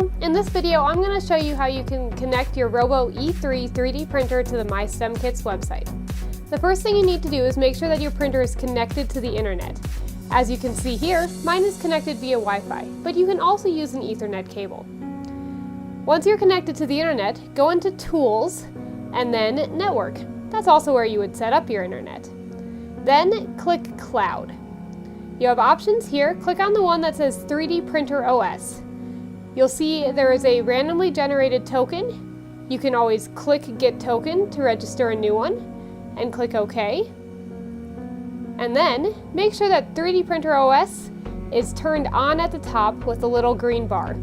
Hello, in this video I'm going to show you how you can connect your Robo E3 3D printer to the MyStemKits website. The first thing you need to do is make sure that your printer is connected to the internet. As you can see here, mine is connected via Wi-Fi, but you can also use an Ethernet cable. Once you're connected to the internet, go into Tools and then Network. That's also where you would set up your internet. Then click Cloud. You have options here. Click on the one that says 3D Printer OS. You'll see there is a randomly generated token. You can always click Get Token to register a new one and click OK. And then make sure that 3D Printer OS is turned on at the top with the little green bar.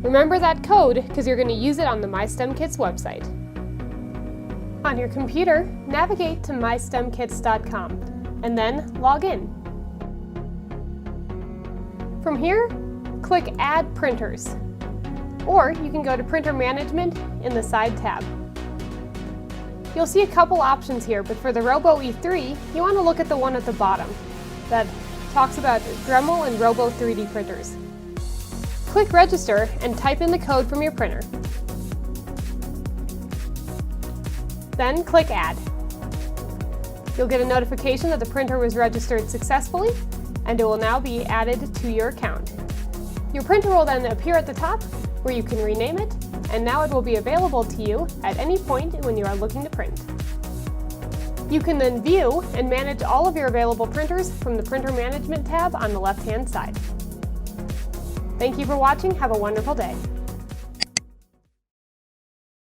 Remember that code because you're going to use it on the MyStemKits website. On your computer, navigate to mystemkits.com and then log in. From here, click Add Printers, or you can go to Printer Management in the side tab. You'll see a couple options here, but for the Robo E3, you want to look at the one at the bottom that talks about Dremel and Robo 3D printers. Click Register and type in the code from your printer. Then click Add. You'll get a notification that the printer was registered successfully, and it will now be added to your account. Your printer will then appear at the top where you can rename it, and now it will be available to you at any point when you are looking to print. You can then view and manage all of your available printers from the Printer Management tab on the left-hand side. Thank you for watching. Have a wonderful day.